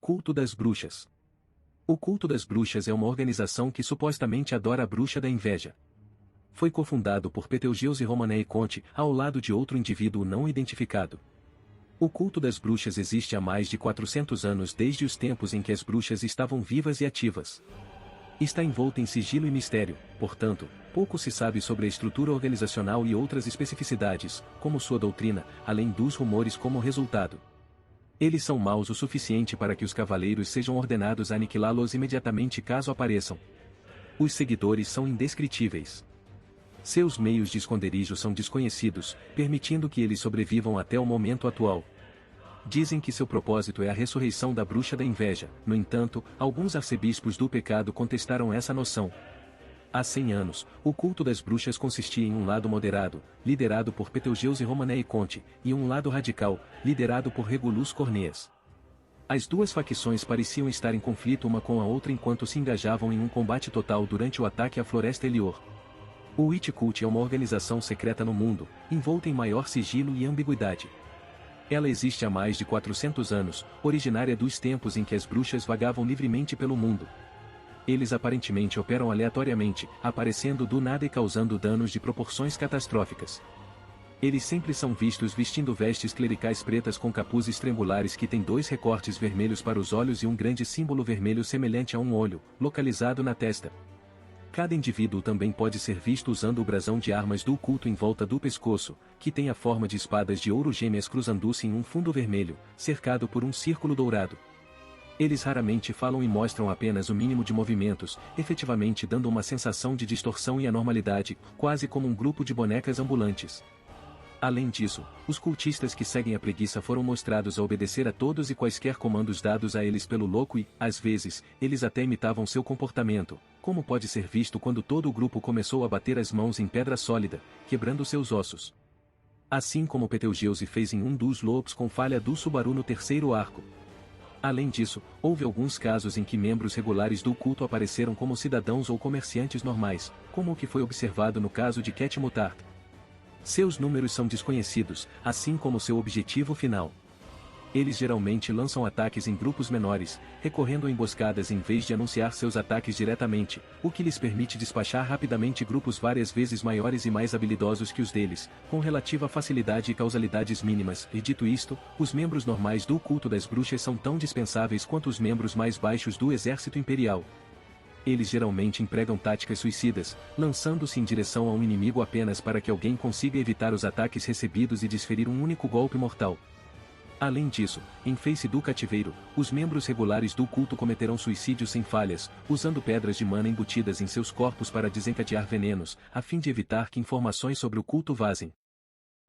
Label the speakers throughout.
Speaker 1: Culto das bruxas. O culto das bruxas é uma organização que supostamente adora a bruxa da inveja. Foi cofundado por Betelgeuse Romanei Conte, ao lado de outro indivíduo não identificado. O culto das bruxas existe há mais de 400 anos, desde os tempos em que as bruxas estavam vivas e ativas. Está envolto em sigilo e mistério, portanto, pouco se sabe sobre a estrutura organizacional e outras especificidades, como sua doutrina, além dos rumores como resultado. Eles são maus o suficiente para que os cavaleiros sejam ordenados a aniquilá-los imediatamente caso apareçam. Os seguidores são indescritíveis. Seus meios de esconderijo são desconhecidos, permitindo que eles sobrevivam até o momento atual. Dizem que seu propósito é a ressurreição da bruxa da inveja, no entanto, alguns arcebispos do pecado contestaram essa noção. Há 100 anos, o culto das bruxas consistia em um lado moderado, liderado por Betelgeuse Romanei Conte, e um lado radical, liderado por Regulus Corneas. As duas facções pareciam estar em conflito uma com a outra enquanto se engajavam em um combate total durante o ataque à Floresta Elior. O Witch Cult é uma organização secreta no mundo, envolta em maior sigilo e ambiguidade. Ela existe há mais de 400 anos, originária dos tempos em que as bruxas vagavam livremente pelo mundo. Eles aparentemente operam aleatoriamente, aparecendo do nada e causando danos de proporções catastróficas. Eles sempre são vistos vestindo vestes clericais pretas com capuzes triangulares que têm 2 recortes vermelhos para os olhos e um grande símbolo vermelho semelhante a um olho, localizado na testa. Cada indivíduo também pode ser visto usando o brasão de armas do culto em volta do pescoço, que tem a forma de espadas de ouro gêmeas cruzando-se em um fundo vermelho, cercado por um círculo dourado. Eles raramente falam e mostram apenas o mínimo de movimentos, efetivamente dando uma sensação de distorção e anormalidade, quase como um grupo de bonecas ambulantes. Além disso, os cultistas que seguem a preguiça foram mostrados a obedecer a todos e quaisquer comandos dados a eles pelo louco e, às vezes, eles até imitavam seu comportamento, como pode ser visto quando todo o grupo começou a bater as mãos em pedra sólida, quebrando seus ossos. Assim como Betelgeuse fez em um dos lobos com falha do Subaru no 3º arco. Além disso, houve alguns casos em que membros regulares do culto apareceram como cidadãos ou comerciantes normais, como o que foi observado no caso de Cat Mutart. Seus números são desconhecidos, assim como seu objetivo final. Eles geralmente lançam ataques em grupos menores, recorrendo a emboscadas em vez de anunciar seus ataques diretamente, o que lhes permite despachar rapidamente grupos várias vezes maiores e mais habilidosos que os deles, com relativa facilidade e causalidades mínimas. E dito isto, os membros normais do culto das bruxas são tão dispensáveis quanto os membros mais baixos do exército imperial. Eles geralmente empregam táticas suicidas, lançando-se em direção a um inimigo apenas para que alguém consiga evitar os ataques recebidos e desferir um único golpe mortal. Além disso, em face do cativeiro, os membros regulares do culto cometerão suicídio sem falhas, usando pedras de mana embutidas em seus corpos para desencadear venenos, a fim de evitar que informações sobre o culto vazem.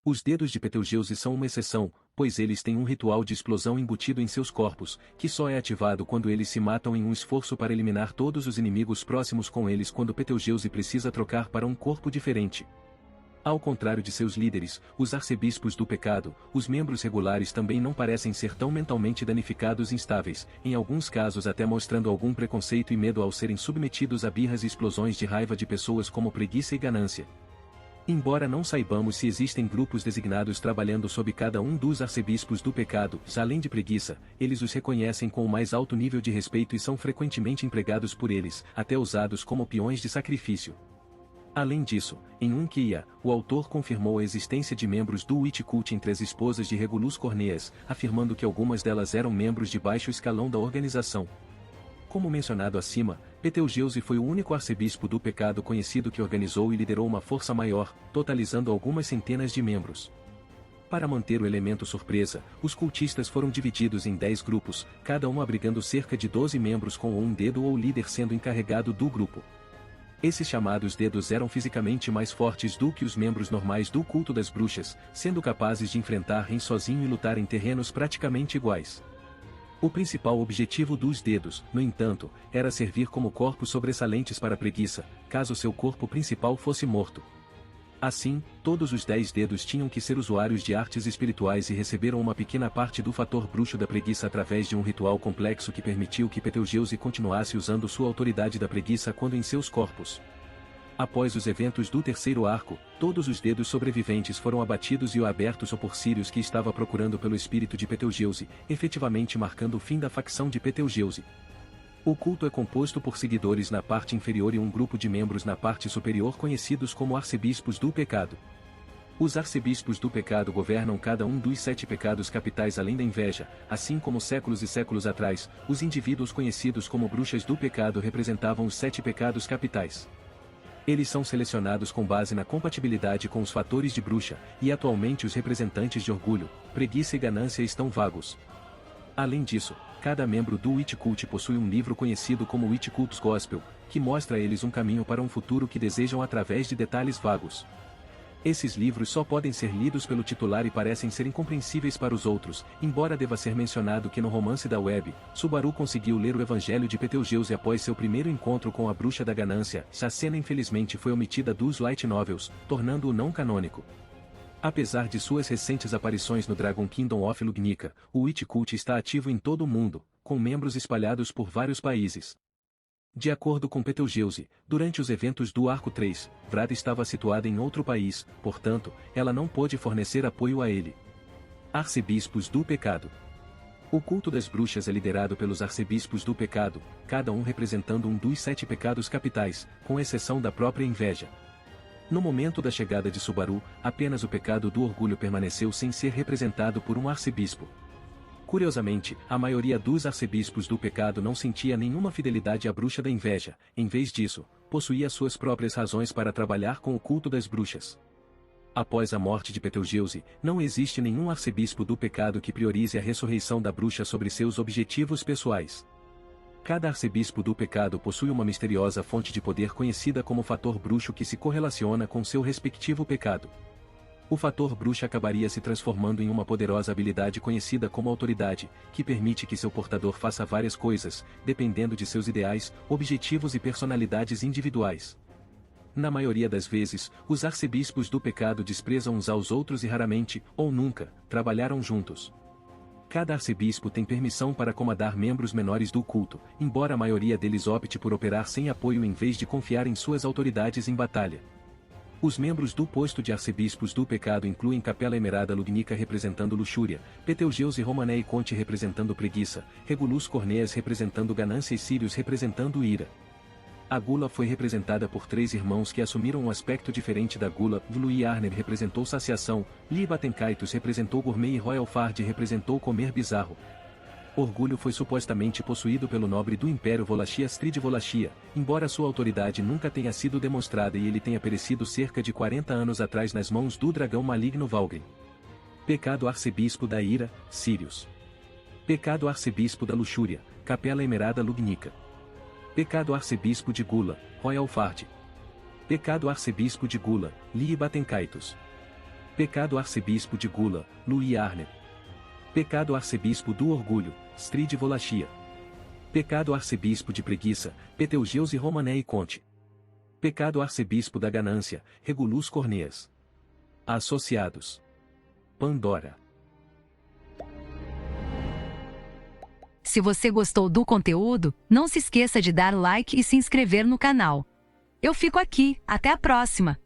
Speaker 1: Os dedos de Betelgeuse são uma exceção, pois eles têm um ritual de explosão embutido em seus corpos, que só é ativado quando eles se matam em um esforço para eliminar todos os inimigos próximos com eles quando Betelgeuse precisa trocar para um corpo diferente. Ao contrário de seus líderes, os arcebispos do pecado, os membros regulares também não parecem ser tão mentalmente danificados e instáveis, em alguns casos até mostrando algum preconceito e medo ao serem submetidos a birras e explosões de raiva de pessoas como preguiça e ganância. Embora não saibamos se existem grupos designados trabalhando sob cada um dos arcebispos do pecado, além de preguiça, eles os reconhecem com o mais alto nível de respeito e são frequentemente empregados por eles, até usados como peões de sacrifício. Além disso, em Unkia, o autor confirmou a existência de membros do Witch Cult entre as esposas de Regulus Corneas, afirmando que algumas delas eram membros de baixo escalão da organização. Como mencionado acima, Betelgeuse foi o único arcebispo do pecado conhecido que organizou e liderou uma força maior, totalizando algumas centenas de membros. Para manter o elemento surpresa, os cultistas foram divididos em 10 grupos, cada um abrigando cerca de 12 membros com um dedo ou líder sendo encarregado do grupo. Esses chamados dedos eram fisicamente mais fortes do que os membros normais do culto das bruxas, sendo capazes de enfrentar Ren sozinho e lutar em terrenos praticamente iguais. O principal objetivo dos dedos, no entanto, era servir como corpos sobressalentes para a preguiça, caso seu corpo principal fosse morto. Assim, todos os 10 dedos tinham que ser usuários de artes espirituais e receberam uma pequena parte do fator bruxo da preguiça através de um ritual complexo que permitiu que Betelgeuse continuasse usando sua autoridade da preguiça quando em seus corpos. Após os eventos do terceiro arco, todos os dedos sobreviventes foram abatidos e o abertos por Sirius, que estava procurando pelo espírito de Betelgeuse, efetivamente marcando o fim da facção de Betelgeuse. O culto é composto por seguidores na parte inferior e um grupo de membros na parte superior conhecidos como arcebispos do pecado. Os arcebispos do pecado governam cada um dos 7 pecados capitais além da inveja, assim como séculos e séculos atrás, os indivíduos conhecidos como bruxas do pecado representavam os 7 pecados capitais. Eles são selecionados com base na compatibilidade com os fatores de bruxa, e atualmente os representantes de orgulho, preguiça e ganância estão vagos. Além disso, cada membro do Witch Cult possui um livro conhecido como Witch Cult's Gospel, que mostra a eles um caminho para um futuro que desejam através de detalhes vagos. Esses livros só podem ser lidos pelo titular e parecem ser incompreensíveis para os outros, embora deva ser mencionado que no romance da web, Subaru conseguiu ler o Evangelho de Betelgeuse após seu primeiro encontro com a Bruxa da Ganância. Essa cena infelizmente foi omitida dos light novels, tornando-o não canônico. Apesar de suas recentes aparições no Dragon Kingdom of Lugnica, o Witch Cult está ativo em todo o mundo, com membros espalhados por vários países. De acordo com Betelgeuse, durante os eventos do Arco 3, Vrada estava situada em outro país, portanto, ela não pôde fornecer apoio a ele. Arcebispos do Pecado. O culto das bruxas é liderado pelos arcebispos do pecado, cada um representando um dos 7 pecados capitais, com exceção da própria inveja. No momento da chegada de Subaru, apenas o pecado do orgulho permaneceu sem ser representado por um arcebispo. Curiosamente, a maioria dos arcebispos do pecado não sentia nenhuma fidelidade à bruxa da inveja, em vez disso, possuía suas próprias razões para trabalhar com o culto das bruxas. Após a morte de Betelgeuse, não existe nenhum arcebispo do pecado que priorize a ressurreição da bruxa sobre seus objetivos pessoais. Cada arcebispo do pecado possui uma misteriosa fonte de poder conhecida como fator bruxo que se correlaciona com seu respectivo pecado. O fator bruxa acabaria se transformando em uma poderosa habilidade conhecida como autoridade, que permite que seu portador faça várias coisas, dependendo de seus ideais, objetivos e personalidades individuais. Na maioria das vezes, os arcebispos do pecado desprezam uns aos outros e raramente, ou nunca, trabalharam juntos. Cada arcebispo tem permissão para comandar membros menores do culto, embora a maioria deles opte por operar sem apoio em vez de confiar em suas autoridades em batalha. Os membros do posto de arcebispos do pecado incluem Capela Emerada Lugnica representando luxúria, Betelgeuse Romané Conte representando preguiça, Regulus Corneas representando ganância e Sirius representando ira. A gula foi representada por 3 irmãos que assumiram um aspecto diferente da gula. Vlui Arner representou saciação, Libatenkaitos representou gourmet e Royal Fard representou comer bizarro. Orgulho foi supostamente possuído pelo nobre do Império Volachia Strid Volachia, embora sua autoridade nunca tenha sido demonstrada e ele tenha perecido cerca de 40 anos atrás nas mãos do dragão maligno Valgrind. Pecado arcebispo da ira, Sirius. Pecado arcebispo da luxúria, Capela Emerada Lugnica. Pecado arcebispo de gula, Royal Fard. Pecado arcebispo de gula, Libatenkaitos. Pecado arcebispo de gula, Louis Arner. Pecado arcebispo do orgulho, Strid Volachia. Pecado arcebispo de preguiça, Betelgeuse Romané Conte. Pecado arcebispo da ganância, Regulus Corneas. Associados. Pandora.
Speaker 2: Se você gostou do conteúdo, não se esqueça de dar like e se inscrever no canal. Eu fico aqui, até a próxima!